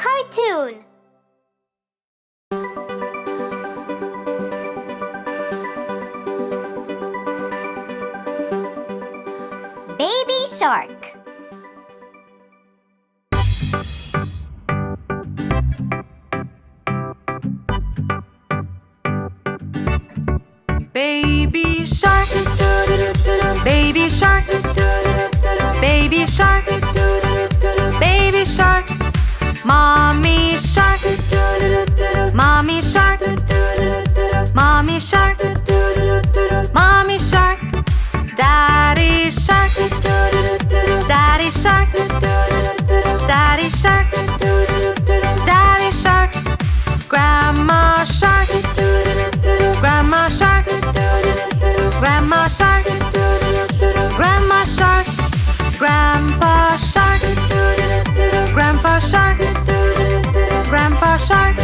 cartoon. Baby shark. Baby shark, baby shark, baby shark, baby shark, mommy shark, mommy shark, mommy shark, mommy shark, daddy shark, daddy shark, daddy shark, daddy shark, grandma shark, grandma shark, grandma shark, grandma shark, grandpa shark, grandpa shark, grandpa shark,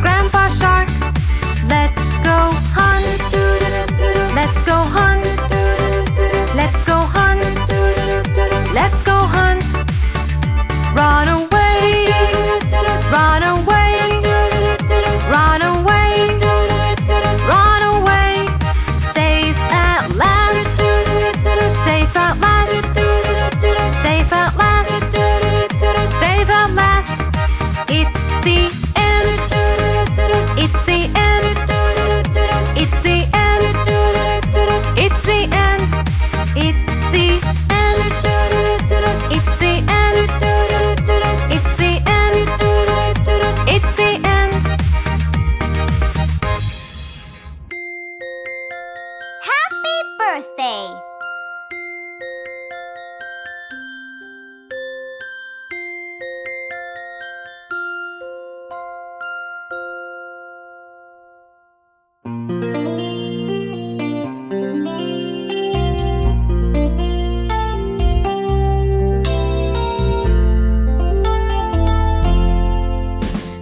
grandpa shark. Let's go hunt, let's go hunt, let's go hunt, let's go hunt. Run away, run away, run away, run away. Safe at last, safe at last, safe at last, safe at last. It's the end, it's the end, it's the end, it's the end, it's the end, it's the end, it's the end, it's the end. Happy birthday!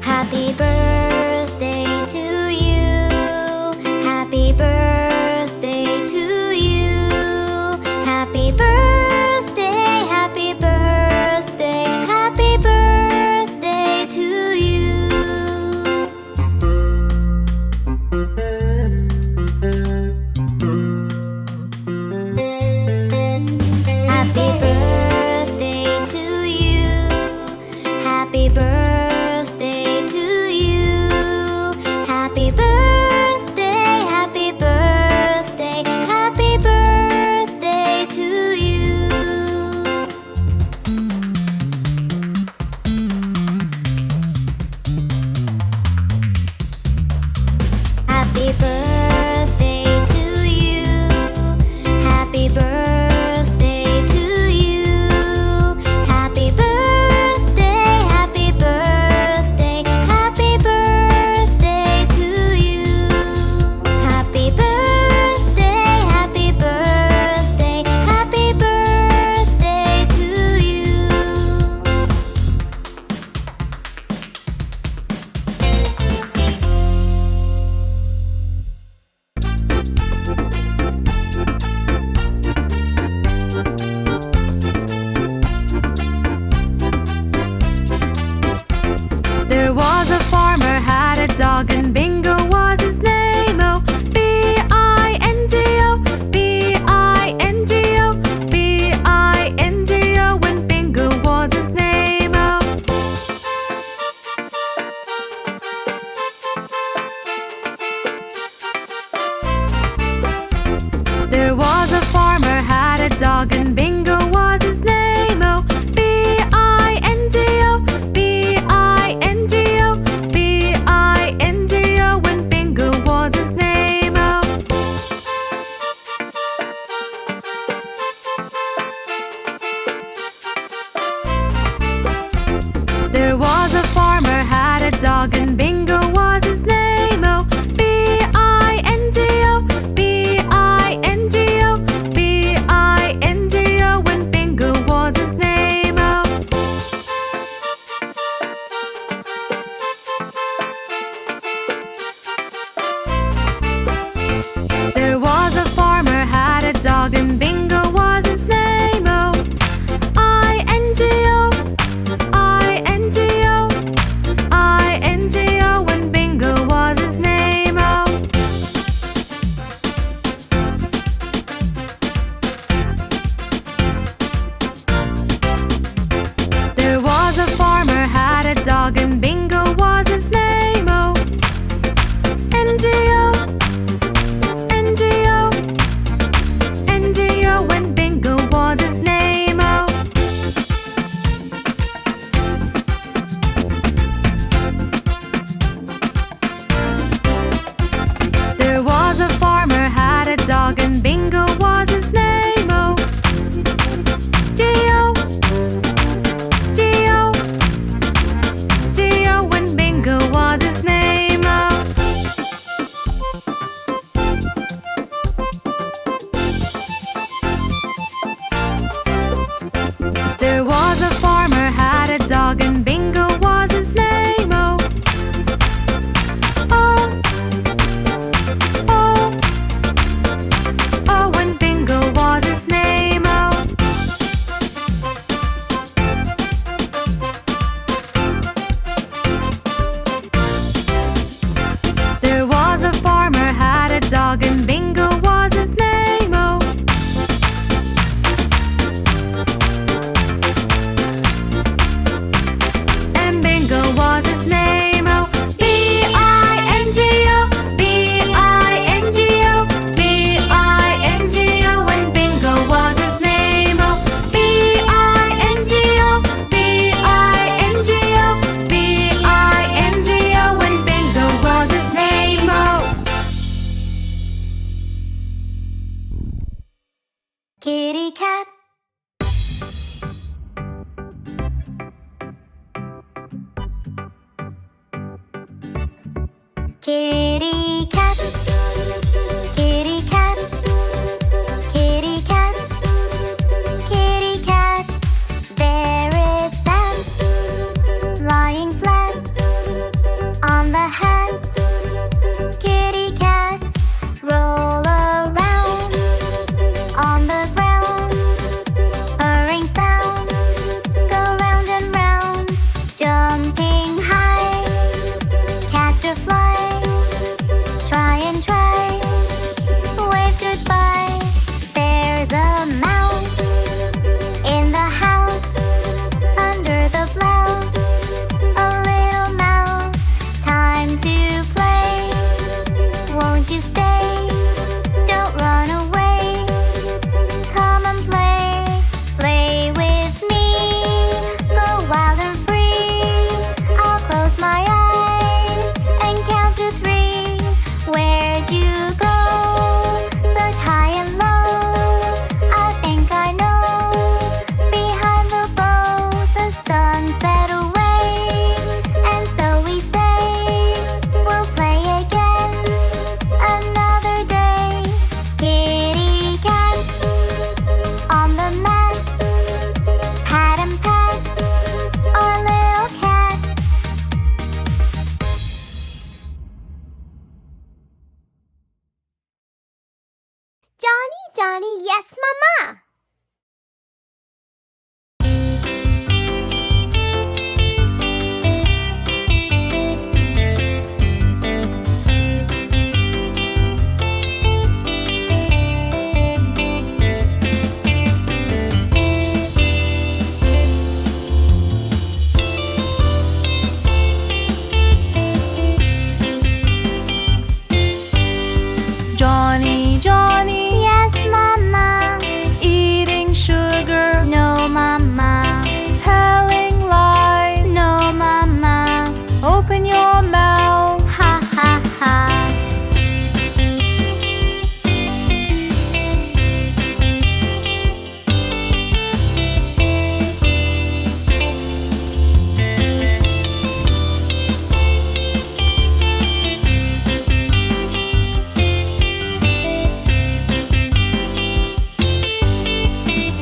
Happy birthday to you. Happy birthday to you. Happy birthday, happy birthday, happy birthday to you. Happy birthday to you. Happy birthday to you. Happy birthday, happy birthday, happy birthday to you. Happy birthday to you. Happy birthday to you. Kitty cat, kitty cat, kitty cat, kitty cat. There it sat, lying flat on the hat. Kitty cat, roll around on the ground. Purring sound, go round and round. Jumping high, catch a fly. Try and try, wave goodbye. There's a mouse in the house, under the blouse. A little mouse, time to play. Won't you stay? Don't run away. Come and play, play with me. Go wild and free. I'll close my eyes and count to 3. Where'd you go? Search high and low. I think I know. Behind the boat, the sun set away. And so we say, we'll play again another day. Kitty cat on the mat, pat and pat our little cat. Johnny, Johnny, yes, Mama. Johnny, Johnny, Yes, Mama. eating sugar, No, Mama. telling lies. No, Mama. Open your mouth. Ha, ha, ha.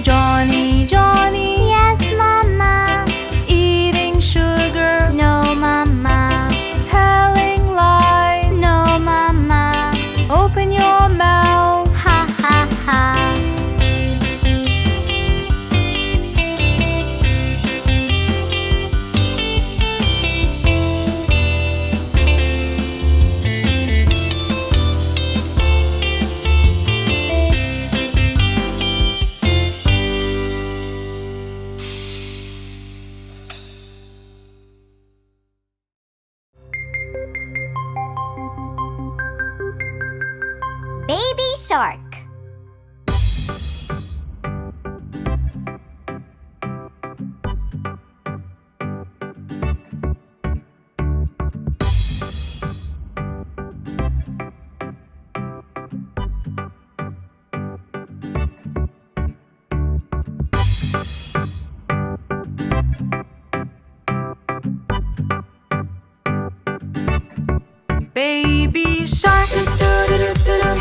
Johnny, Johnny, Yes, Mama. eating sugar, No, Mama. telling lies. No, Mama. Open your mouth. Ha, ha, ha. Baby shark. Baby shark,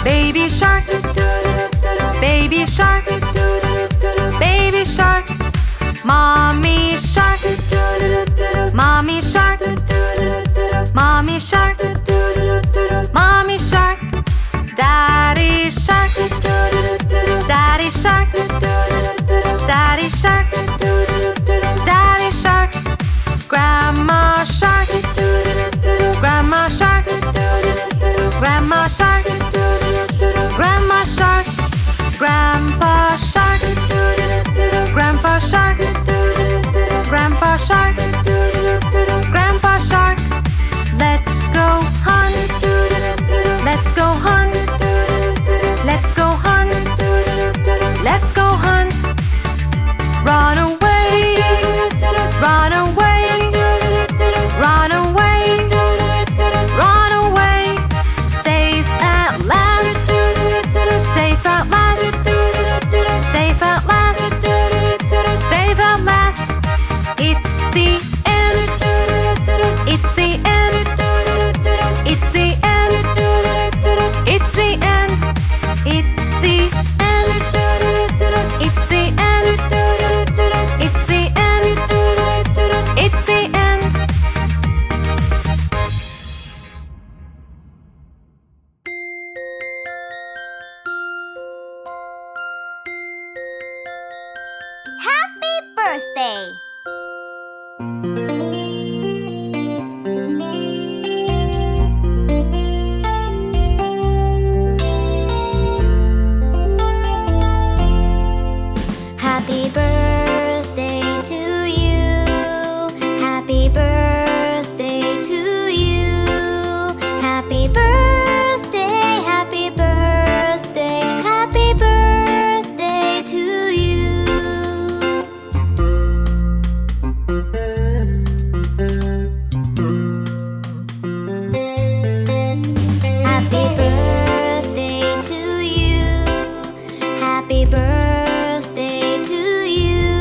baby shark, baby shark, baby shark. Mommy shark, mommy shark, mommy shark, mommy shark. Daddy shark, daddy shark, daddy shark, daddy shark. Grandma shark, grandma shark, grandma shark, grandma shark. Grandpa shark, grandpa shark, grandpa shark, grandpa shark. Let's go hunt, let's go hunt, let's go hunt, let's go hunt. Run birthday. Happy birthday to you. Happy birthday to you. Happy birthday, happy birthday, happy birthday to you. Happy birthday to you. Happy birthday to you.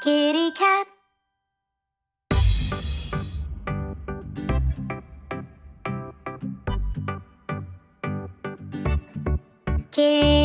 Kitty cat. Kitty